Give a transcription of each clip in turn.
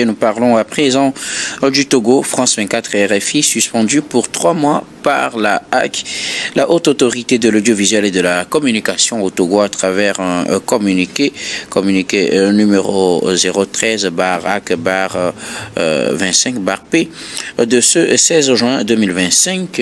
Nous parlons à présent du Togo. France 24 et RFI suspendu pour 3 mois par la HAC, la Haute Autorité de l'Audiovisuel et de la Communication au Togo, à travers un communiqué numéro 013-HAC-25-P de ce 16 juin 2025,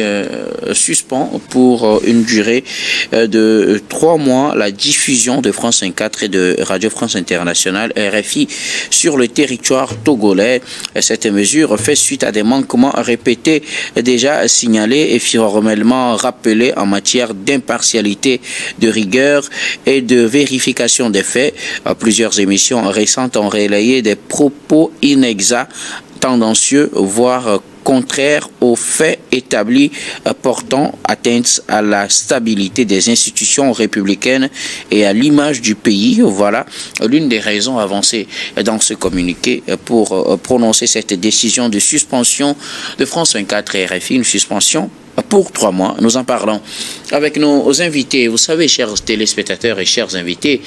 suspend pour une durée de 3 mois la diffusion de France 24 et de Radio France Internationale RFI sur le territoire togolais. Cette mesure fait suite à des manquements répétés déjà signalés et formellement rappelés en matière d'impartialité, de rigueur et de vérification des faits. Plusieurs émissions récentes ont relayé des propos inexacts, tendancieux, voire contraire aux faits établis, portant atteinte à la stabilité des institutions républicaines et à l'image du pays. Voilà l'une des raisons avancées dans ce communiqué pour prononcer cette décision de suspension de France 24 et RFI, une suspension pour 3 mois. Nous en parlons avec nos invités. Vous savez, chers téléspectateurs et chers invités,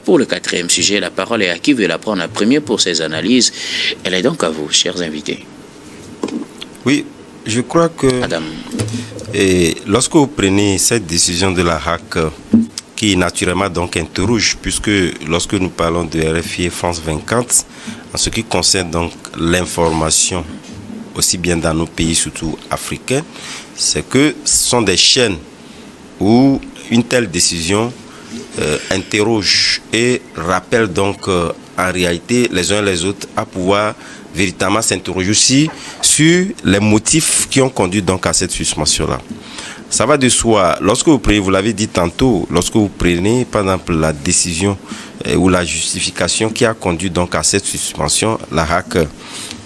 pour le 4e sujet, la parole est à qui veut la prendre en premier pour ses analyses. Elle est donc à vous, chers invités. Oui, je crois que Adam. Lorsque vous prenez cette décision de la HAC, qui naturellement donc interroge, puisque lorsque nous parlons de RFI et France 24, en ce qui concerne donc l'information, aussi bien dans nos pays, surtout africains, c'est que ce sont des chaînes où une telle décision interroge et rappelle donc en réalité les uns les autres à pouvoir véritablement s'interroger aussi sur les motifs qui ont conduit donc à cette suspension-là. Ça va de soi. Lorsque vous prenez, vous l'avez dit tantôt, lorsque vous prenez par exemple la décision ou la justification qui a conduit donc à cette suspension, la HAC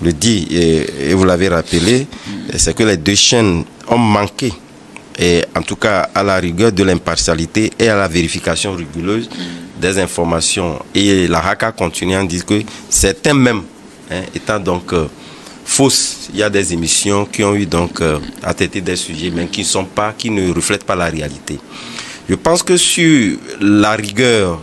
le dit et vous l'avez rappelé, c'est que les deux chaînes ont manqué, et en tout cas à la rigueur de l'impartialité et à la vérification rigoureuse des informations. Et la HAC a continué à dire que certains même, étant donc fausses, il y a des émissions qui ont eu donc à traiter des sujets mais qui ne reflètent pas la réalité. Je pense que sur la rigueur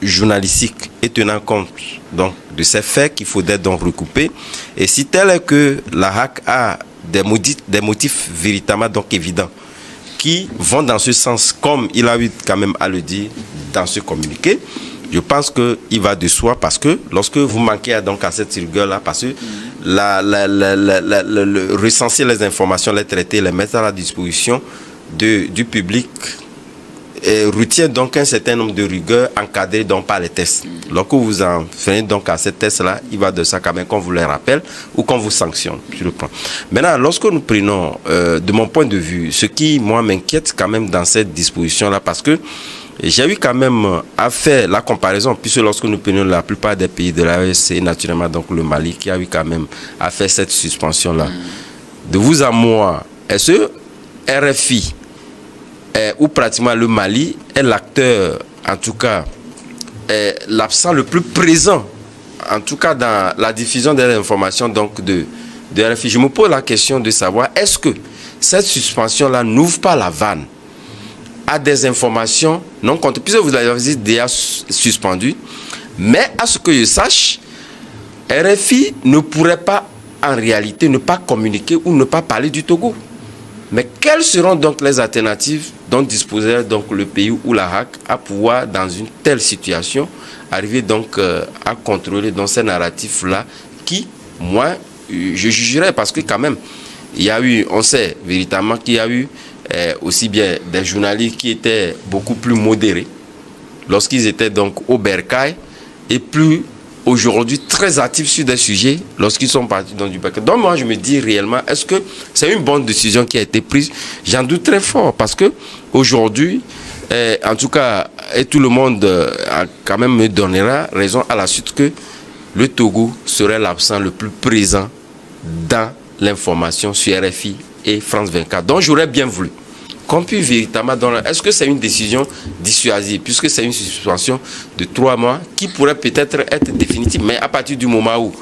journalistique et tenant compte donc de ces faits qu'il faudrait donc recouper, et si tel est que la HAC a des motifs véritablement donc évidents qui vont dans ce sens, comme il a eu quand même à le dire dans ce communiqué, je pense qu'il va de soi, parce que lorsque vous manquez donc à cette rigueur-là, parce que recenser les informations, les traiter, les mettre à la disposition du public, retient donc un certain nombre de rigueurs encadrées donc par les tests. Lorsque vous en faites donc à ces tests-là, il va de ça quand même qu'on vous les rappelle ou qu'on vous sanctionne sur le plan. Maintenant, lorsque nous prenons, de mon point de vue, ce qui, moi, m'inquiète quand même dans cette disposition-là, parce que j'ai eu quand même à faire la comparaison, puisque lorsque nous prenons la plupart des pays de l'AES, et naturellement donc le Mali, qui a eu quand même à faire cette suspension-là. De vous à moi, est-ce que RFI, ou pratiquement le Mali, est l'acteur, en tout cas, l'absent le plus présent, en tout cas dans la diffusion des informations donc de RFI. Je me pose la question de savoir, est-ce que cette suspension-là n'ouvre pas la vanne à des informations non comptées, puisque vous l'avez déjà suspendu, mais à ce que je sache, RFI ne pourrait pas en réalité ne pas communiquer ou ne pas parler du Togo. Mais quelles seront donc les alternatives dont disposerait donc le pays ou la HAC à pouvoir, dans une telle situation, arriver donc à contrôler donc ces narratifs-là qui, moi, je jugerais, parce que quand même, il y a eu, on sait véritablement qu'il y a eu aussi bien des journalistes qui étaient beaucoup plus modérés lorsqu'ils étaient donc au bercail, et plus aujourd'hui très actifs sur des sujets lorsqu'ils sont partis dans du bercail. Donc moi je me dis réellement, est-ce que c'est une bonne décision qui a été prise? J'en doute très fort, parce que aujourd'hui, en tout cas, et tout le monde quand même me donnera raison à la suite que le Togo serait l'absent le plus présent dans l'information sur RFI et France 24. Donc j'aurais bien voulu qu'on puisse véritablement dans est-ce que c'est une décision dissuasive, puisque c'est une suspension de 3 mois qui pourrait peut-être être définitive, mais à partir du moment où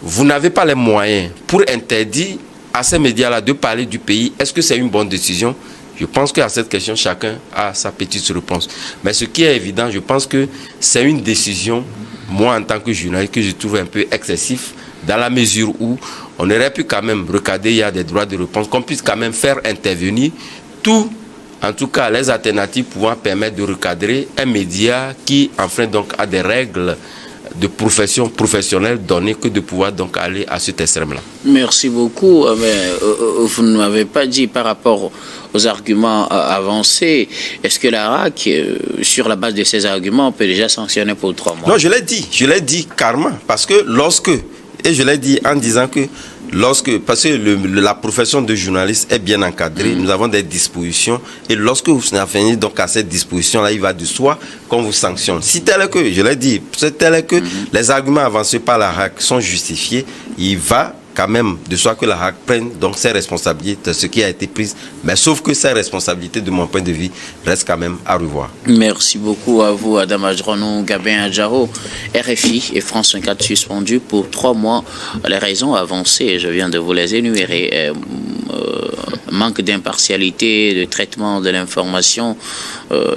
vous n'avez pas les moyens pour interdire à ces médias-là de parler du pays, est-ce que c'est une bonne décision? Je pense qu'à cette question, chacun a sa petite réponse. Mais ce qui est évident, je pense que c'est une décision, moi en tant que journaliste, que je trouve un peu excessif, dans la mesure où on aurait pu quand même recadrer, il y a des droits de réponse, qu'on puisse quand même faire intervenir tout, en tout cas les alternatives pouvant permettre de recadrer un média qui enfreint donc à des règles de profession professionnelle données, que de pouvoir donc aller à cet extrême-là. Merci beaucoup. Vous ne m'avez pas dit par rapport aux arguments avancés, est-ce que la RAC, sur la base de ces arguments, peut déjà sanctionner pour 3 mois? Non, je l'ai dit carrément, parce que lorsque, et je l'ai dit en disant que parce que la profession de journaliste est bien encadrée, nous avons des dispositions, et lorsque vous venez donc à cette disposition-là, il va de soi qu'on vous sanctionne. Si tel est que, je l'ai dit, tel est que les arguments avancés par la RAC sont justifiés, il va quand même de soi que la RAC prenne donc ses responsabilités de ce qui a été pris, mais sauf que ces responsabilités, de mon point de vue, restent quand même à revoir. Merci beaucoup à vous, Adam Adjronou, Gabin Adjaro. RFI et France 24 suspendus pour 3 mois. Les raisons avancées, je viens de vous les énumérer. Manque d'impartialité, de traitement de l'information.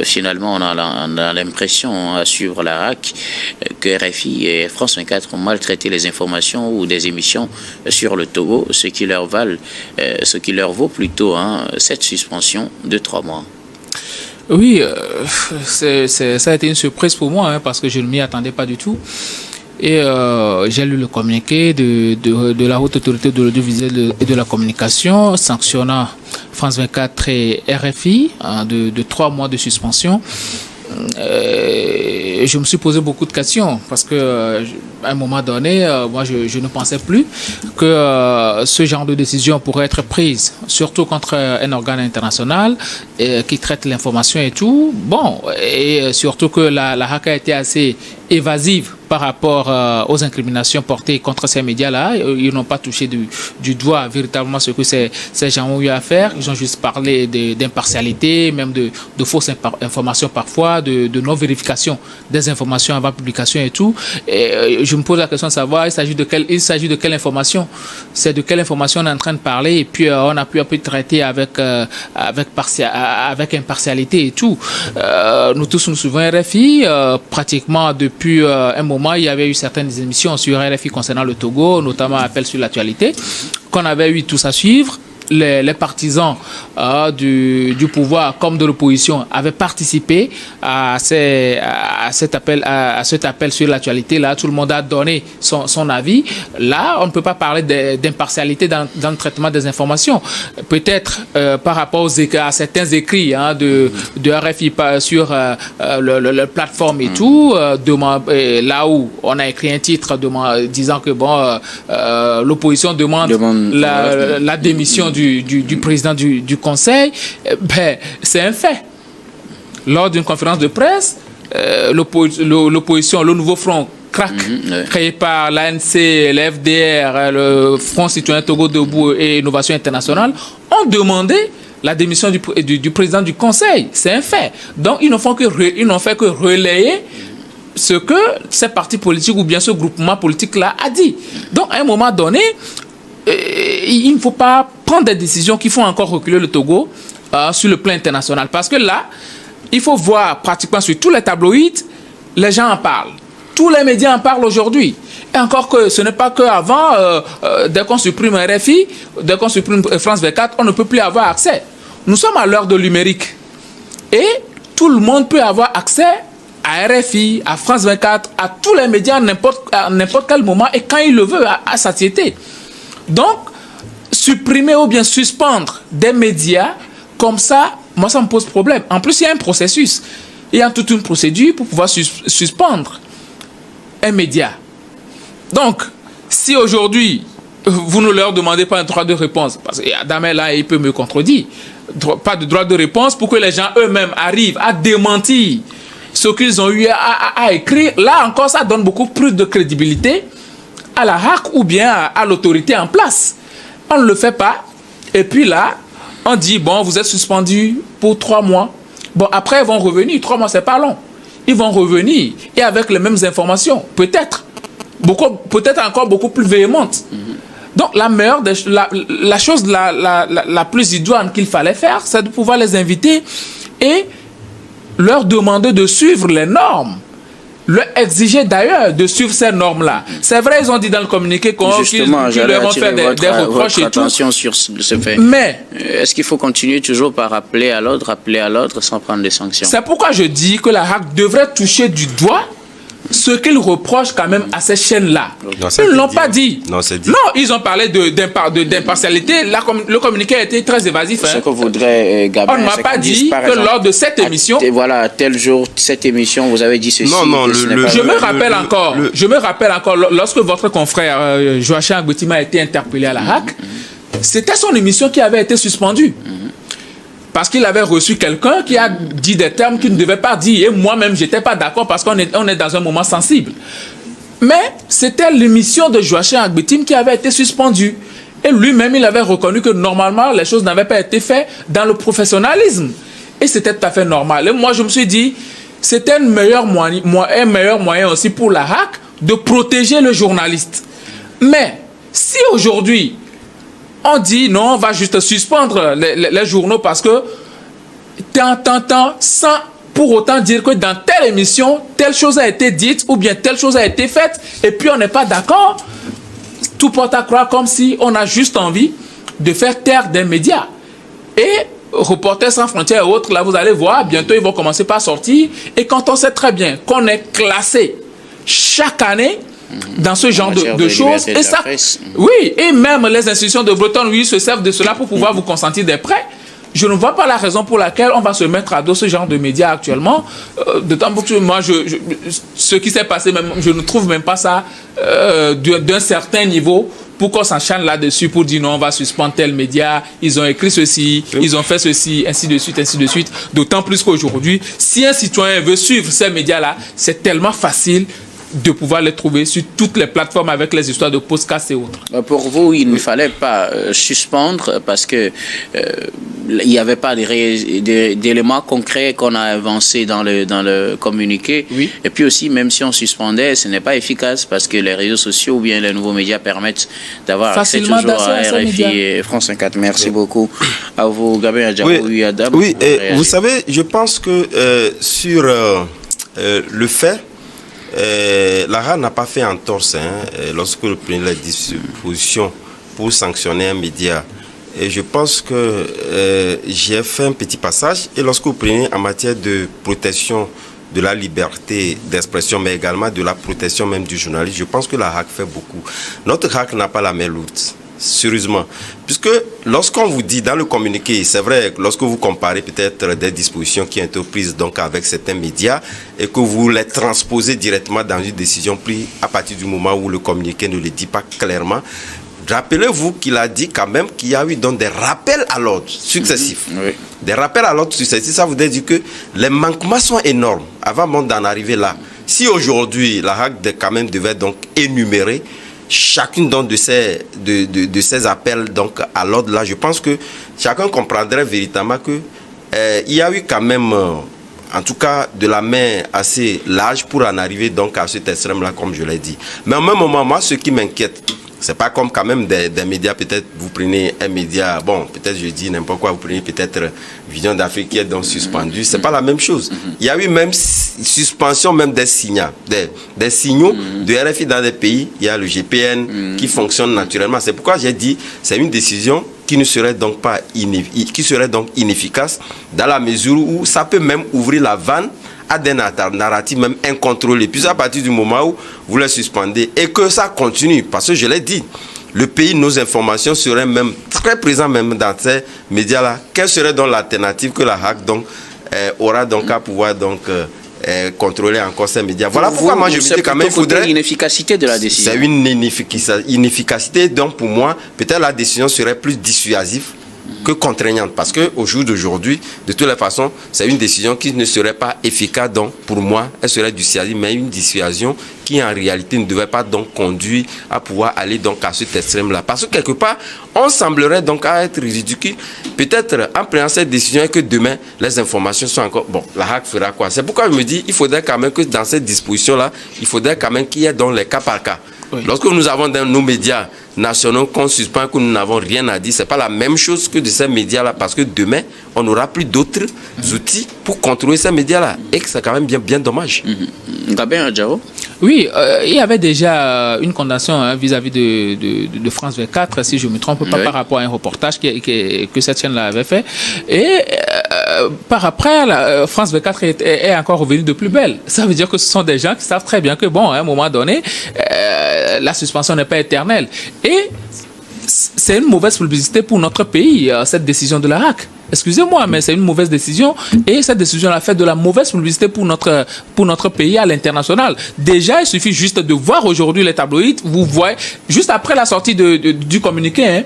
Finalement, on a l'impression, à suivre la RAC, que RFI et France 24 ont maltraité les informations ou des émissions sur le Togo, ce qui leur vaut plutôt cette suspension de 3 mois. Oui, ça a été une surprise pour moi, parce que je ne m'y attendais pas du tout. Et j'ai lu le communiqué de la Haute Autorité de l'Audiovisuel et de la Communication sanctionnant France 24 et RFI de 3 mois de suspension. Je me suis posé beaucoup de questions parce que à un moment donné, moi je ne pensais plus que ce genre de décision pourrait être prise, surtout contre un organe international qui traite l'information et tout. Bon, et surtout que la RAC a été assez évasive par rapport aux incriminations portées contre ces médias-là. Ils n'ont pas touché du doigt véritablement ce que ces gens ont eu à faire. Ils ont juste parlé d'impartialité, même de fausses informations parfois, de non-vérification des informations avant publication et tout. Et je me pose la question de savoir, il s'agit de quelle information? C'est de quelle information on est en train de parler? Et puis on a pu un peu traiter avec impartialité et tout. Nous tous nous souvenons RFI, pratiquement depuis un moment, il y avait eu certaines émissions sur RFI concernant le Togo, notamment Appel sur l'actualité, qu'on avait eu tous à suivre. Les partisans du pouvoir comme de l'opposition avaient participé à cet appel sur l'actualité. Là, tout le monde a donné son avis. Là, on ne peut pas parler d'impartialité dans le traitement des informations. Peut-être par rapport à certains écrits de RFI sur le plateforme et tout, là où on a écrit un titre disant que l'opposition demande la démission du président du Conseil, c'est un fait. Lors d'une conférence de presse, l'opposition, le nouveau front CRAC, créé par l'ANC, l'FDR, le Front Citoyen Togo Debout et Innovation Internationale, ont demandé la démission du président du Conseil. C'est un fait. Donc, ils n'ont fait que relayer ce que ces partis politiques ou bien ce groupement politique-là a dit. Donc, à un moment donné, il ne faut pas prendre des décisions qui font encore reculer le Togo sur le plan international. Parce que là, il faut voir pratiquement sur tous les tabloïds, les gens en parlent. Tous les médias en parlent aujourd'hui. Et encore que ce n'est pas qu'avant, dès qu'on supprime RFI, dès qu'on supprime France 24, on ne peut plus avoir accès. Nous sommes à l'heure de numérique. Et tout le monde peut avoir accès à RFI, à France 24, à tous les médias à n'importe quel moment et quand il le veut, à satiété. Donc, supprimer ou bien suspendre des médias, comme ça, moi, ça me pose problème. En plus, il y a un processus. Il y a toute une procédure pour pouvoir suspendre un média. Donc, si aujourd'hui, vous ne leur demandez pas un droit de réponse, parce qu'Adamé, là, il peut me contredire, pas de droit de réponse pour que les gens eux-mêmes arrivent à démentir ce qu'ils ont eu à écrire, là encore, ça donne beaucoup plus de crédibilité à la RAC ou bien à l'autorité en place. On ne le fait pas. Et puis là, on dit, bon, vous êtes suspendu pour 3 mois. Bon, après, ils vont revenir. 3 mois, c'est pas long. Ils vont revenir et avec les mêmes informations. Peut-être encore beaucoup plus véhémentes. Donc, la chose la plus idoine qu'il fallait faire, c'est de pouvoir les inviter et leur demander de suivre les normes leur exiger d'ailleurs de suivre ces normes-là. C'est vrai, ils ont dit dans le communiqué qu'ils leur ont fait des reproches et tout. Attention sur ce fait. Mais est-ce qu'il faut continuer toujours par appeler à l'ordre sans prendre des sanctions? C'est pourquoi je dis que la HAC devrait toucher du doigt ce qu'ils reprochent quand même à ces chaînes-là. Ils ne l'ont pas dit. Non, c'est dit. Non, ils ont parlé d'impartialité. Le communiqué a été très évasif. Ce que voudrait Gabin, on ne m'a pas dit que lors de cette émission... Voilà, tel jour, cette émission, vous avez dit ceci. Non, je me rappelle encore, lorsque votre confrère Joachim Agbetim a été interpellé à la HAC, c'était son émission qui avait été suspendue. Parce qu'il avait reçu quelqu'un qui a dit des termes qu'il ne devait pas dire. Et moi-même, je n'étais pas d'accord parce qu'on est dans un moment sensible. Mais c'était l'émission de Joachim Agbetim qui avait été suspendue. Et lui-même, il avait reconnu que normalement, les choses n'avaient pas été faites dans le professionnalisme. Et c'était tout à fait normal. Et moi, je me suis dit, c'était un meilleur moyen aussi pour la HAC de protéger le journaliste. Mais si aujourd'hui, on dit non, on va juste suspendre les journaux parce que sans pour autant dire que dans telle émission, telle chose a été dite ou bien telle chose a été faite et puis on n'est pas d'accord, tout porte à croire comme si on a juste envie de faire taire des médias. Et Reporters sans frontières et autres, là vous allez voir, bientôt ils vont commencer par sortir. Et quand on sait très bien qu'on est classé chaque année dans ce genre de choses. Et ça, oui, et même les institutions de Bretton Woods se servent de cela pour pouvoir vous consentir des prêts. Je ne vois pas la raison pour laquelle on va se mettre à dos ce genre de médias actuellement. D'autant que moi, ce qui s'est passé, même, je ne trouve même pas ça d'un certain niveau pour qu'on s'enchaîne là-dessus pour dire non, on va suspendre tel média, ils ont écrit ceci, ils ont fait ceci, ainsi de suite, ainsi de suite. D'autant plus qu'aujourd'hui, si un citoyen veut suivre ces médias-là, c'est tellement facile de pouvoir les trouver sur toutes les plateformes avec les histoires de podcasts et autres. Pour vous, il ne fallait pas suspendre parce que il n'y avait pas d'éléments concrets qu'on a avancés dans le communiqué. Oui. Et puis aussi, même si on suspendait, ce n'est pas efficace parce que les réseaux sociaux ou bien les nouveaux médias permettent d'avoir accès toujours à RFI et France 24. Merci beaucoup à vous, Gabin Adjarou et Adam. Oui, et vous savez, je pense que sur le fait, la RA n'a pas fait entorse lorsque le prenait la disposition pour sanctionner un média. Et je pense que j'ai fait un petit passage. Et lorsque vous prenez en matière de protection de la liberté d'expression, mais également de la protection même du journaliste, je pense que la HAC fait beaucoup. Notre HAC n'a pas la main lourde. Sérieusement, puisque lorsqu'on vous dit dans le communiqué, c'est vrai, lorsque vous comparez peut-être des dispositions qui ont été prises donc avec certains médias et que vous les transposez directement dans une décision prise à partir du moment où le communiqué ne le dit pas clairement, rappelez-vous qu'il a dit quand même qu'il y a eu donc des rappels à l'ordre successifs. Oui. Des rappels à l'ordre successifs, ça voudrait dire que les manquements sont énormes avant même d'en arriver là. Si aujourd'hui la HAC quand même devait donc énumérer chacune donc de ces appels donc à l'ordre là, je pense que chacun comprendrait véritablement que il y a eu quand même en tout cas de la main assez large pour en arriver donc à cet extrême là, comme je l'ai dit. Mais au même moment, moi ce qui m'inquiète, c'est pas comme quand même des médias, peut-être vous prenez un média, bon, peut-être je dis n'importe quoi, vous prenez peut-être Vision d'Afrique qui est donc suspendu, c'est pas la même chose. Il y a eu même suspension même des signaux, des signaux de RFI dans des pays, il y a le GPN qui fonctionne naturellement. C'est pourquoi j'ai dit, c'est une décision qui ne serait donc pas inefficace dans la mesure où ça peut même ouvrir la vanne à des narratifs même incontrôlés. Puis à partir du moment où vous les suspendez et que ça continue, parce que je l'ai dit, le pays, nos informations seraient même très présentes même dans ces médias-là. Quelle serait donc l'alternative que la HAC donc, aura donc à pouvoir donc contrôler encore ces médias? Voilà pourquoi moi je me dis quand même il faudrait... l'inefficacité de la décision. C'est une inefficacité, donc pour moi, peut-être la décision serait plus dissuasive que contraignante, parce qu'au jour d'aujourd'hui, de toutes les façons, c'est une décision qui ne serait pas efficace, donc pour moi, elle serait dissuasive, mais une dissuasion qui en réalité ne devait pas donc conduire à pouvoir aller donc à cet extrême-là. Parce que quelque part, on semblerait donc à être ridicule. Peut-être en prenant cette décision et que demain, les informations sont encore... Bon, la HAC fera quoi? C'est pourquoi je me dis, il faudrait quand même que dans cette disposition-là, il faudrait quand même qu'il y ait donc les cas par cas. Oui. Lorsque nous avons dans nos médias nationaux qu'on suspend, que nous n'avons rien à dire, ce n'est pas la même chose que de ces médias-là, parce que demain, on n'aura plus d'autres outils pour contrôler ces médias-là. Et que c'est quand même bien dommage. Gabin Adjao? Oui, il y avait déjà une condamnation vis-à-vis de France 24, si je ne me trompe pas, par rapport à un reportage que cette chaîne-là avait fait. Et par après, France 24 est encore revenue de plus belle. Ça veut dire que ce sont des gens qui savent très bien que, bon, à un moment donné, la suspension n'est pas éternelle. Et c'est une mauvaise publicité pour notre pays, cette décision de la HAC. Excusez-moi, mais c'est une mauvaise décision. Et cette décision a fait de la mauvaise publicité pour notre pays à l'international. Déjà, il suffit juste de voir aujourd'hui les tabloïds. Vous voyez, juste après la sortie du communiqué, hein,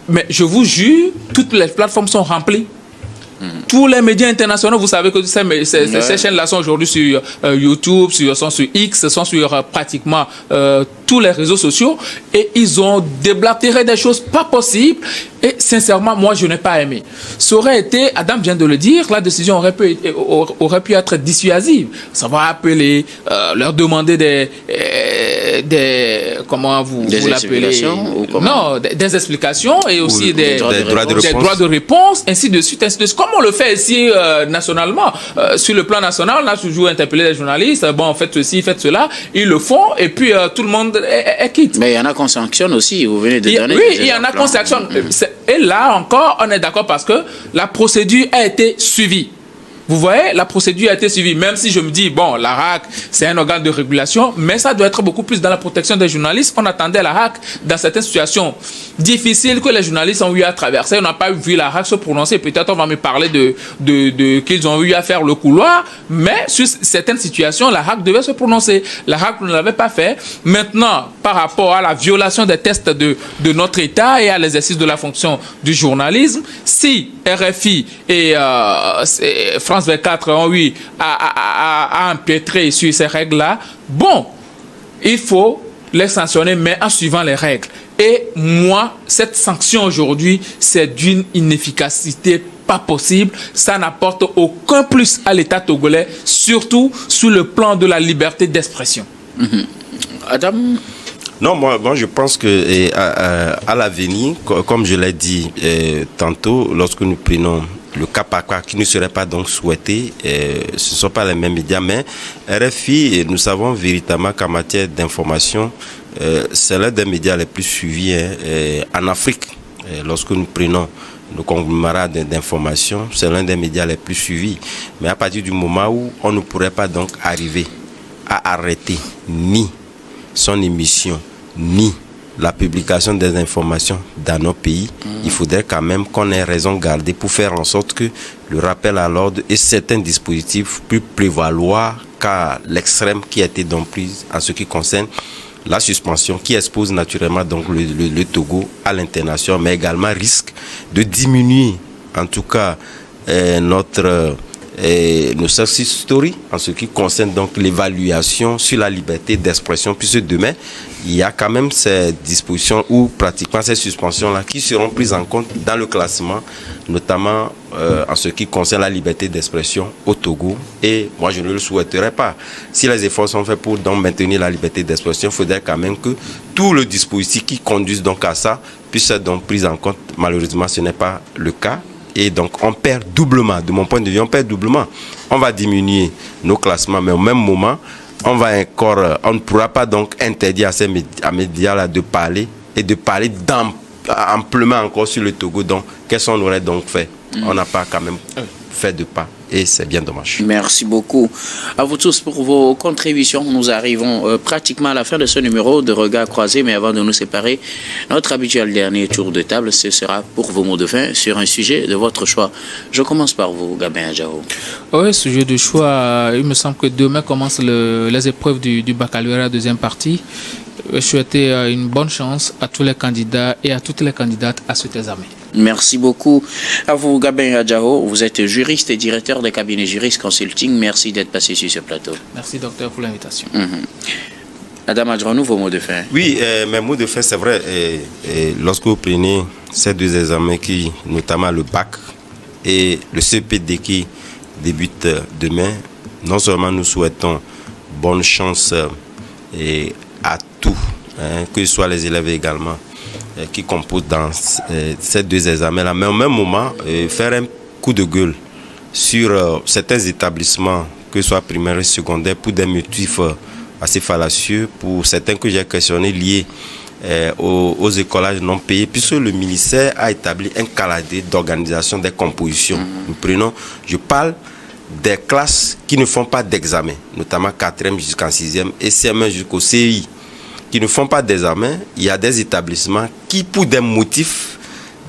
mais je vous jure, toutes les plateformes sont remplies. Tous les médias internationaux, vous savez que ces chaînes-là sont aujourd'hui sur YouTube, sont sur X, sont sur pratiquement tous les réseaux sociaux, et ils ont déblatéré des choses pas possibles. Et sincèrement, moi, je n'ai pas aimé. Ça aurait été, Adam vient de le dire, la décision aurait pu être dissuasive. Ça va appeler, leur demander des comment vous l'appelez? Non, des explications et aussi des droits de réponse, ainsi de suite, ainsi de suite. Comme on le fait ici nationalement, sur le plan national, on a toujours interpellé les journalistes. Bon, faites ceci, faites cela. Ils le font et puis tout le monde est quitte. Mais il y en a qu'on sanctionne aussi. Vous venez de donner. Oui, il y en a qu'on sanctionne. Et là encore, on est d'accord parce que la procédure a été suivie. Vous voyez, la procédure a été suivie, même si je me dis, bon, la HAC, c'est un organe de régulation, mais ça doit être beaucoup plus dans la protection des journalistes. On attendait la HAC dans certaines situations difficiles que les journalistes ont eu à traverser. On n'a pas vu la HAC se prononcer. Peut-être on va me parler de qu'ils ont eu à faire le couloir, mais sur certaines situations, la HAC devait se prononcer. La HAC ne l'avait pas fait. Maintenant, par rapport à la violation des tests de notre État et à l'exercice de la fonction du journalisme, si RFI et France 24 ont eu à empiétrer sur ces règles-là, bon, il faut les sanctionner, mais en suivant les règles. Et moi, cette sanction aujourd'hui, c'est d'une inefficacité pas possible. Ça n'apporte aucun plus à l'État togolais, surtout sur le plan de la liberté d'expression. Adam? Non, moi je pense que à l'avenir, comme je l'ai dit tantôt, lorsque nous prenons le cas par cas qui ne serait pas donc souhaité, ce ne sont pas les mêmes médias, mais RFI, nous savons véritablement qu'en matière d'information, c'est l'un des médias les plus suivis en Afrique. Lorsque nous prenons le conglomérat d'information, c'est l'un des médias les plus suivis. Mais à partir du moment où on ne pourrait pas donc arriver à arrêter ni son émission, ni la publication des informations dans nos pays, il faudrait quand même qu'on ait raison garder pour faire en sorte que le rappel à l'ordre et certains dispositifs puissent prévaloir qu'à l'extrême qui a été donc prise en ce qui concerne la suspension qui expose naturellement donc le Togo à l'international, mais également risque de diminuer en tout cas nos success stories en ce qui concerne donc l'évaluation sur la liberté d'expression, puisque demain il y a quand même ces dispositions ou pratiquement ces suspensions là qui seront prises en compte dans le classement, notamment en ce qui concerne la liberté d'expression au Togo. Et moi je ne le souhaiterais pas. Si les efforts sont faits pour donc maintenir la liberté d'expression, il faudrait quand même que tout le dispositif qui conduise donc à ça puisse être donc pris en compte. Malheureusement ce n'est pas le cas. Et donc, on perd doublement. De mon point de vue, on perd doublement. On va diminuer nos classements, mais au même moment, on ne pourra pas donc interdire à ces médias-là de parler et de parler amplement encore sur le Togo. Donc, qu'est-ce qu'on aurait donc fait? On n'a pas quand même fait de pas. Et c'est bien dommage. Merci beaucoup à vous tous pour vos contributions. Nous arrivons pratiquement à la fin de ce numéro de Regard Croisé, mais avant de nous séparer, notre habituel dernier tour de table, ce sera pour vos mots de fin sur un sujet de votre choix. Je commence par vous, Gabin Adjao. Oui, sujet de choix, il me semble que demain commencent les épreuves du baccalauréat deuxième partie. Je souhaite une bonne chance à tous les candidats et à toutes les candidates à cet examen. Merci beaucoup à vous, Gabin Adjao. Vous êtes juriste et directeur de cabinet Juriste Consulting. Merci d'être passé sur ce plateau. Merci, docteur, pour l'invitation. Madame Adjonou, vos mots de fin. Oui, mes mots de fin, c'est vrai. Lorsque vous prenez ces deux examens, notamment le bac et le CPD qui débute demain, non seulement nous souhaitons bonne chance à tous, que ce soit les élèves également, qui composent dans ces deux examens-là, mais au même moment, faire un coup de gueule sur certains établissements, que ce soit primaire et secondaire, pour des motifs assez fallacieux, pour certains que j'ai questionnés liés aux écolages non payés, puisque le ministère a établi un calendrier d'organisation des compositions. Je parle des classes qui ne font pas d'examen, notamment 4e jusqu'en 6e et CM1 jusqu'au CI, qui ne font pas d'examen. Il y a des établissements qui, pour des motifs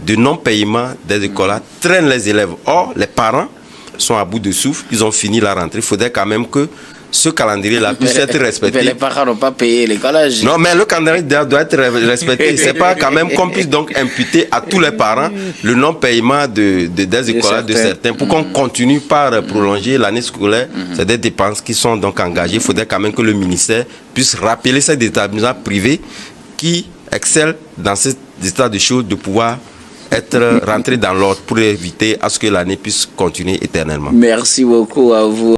de non-paiement des écoles, traînent les élèves. Or, les parents sont à bout de souffle, ils ont fini la rentrée. Il faudrait quand même que ce calendrier-là puisse être respecté. Mais les parents n'ont pas payé les collèges. Non, mais le calendrier doit être respecté. C'est pas quand même qu'on puisse donc imputer à tous les parents le non-paiement des écoles de certains pour qu'on continue par prolonger l'année scolaire. C'est des dépenses qui sont donc engagées. Il faudrait quand même que le ministère puisse rappeler ces établissements privés qui excellent dans cet état de choses de pouvoir être rentrés dans l'ordre pour éviter à ce que l'année puisse continuer éternellement. Merci beaucoup à vous.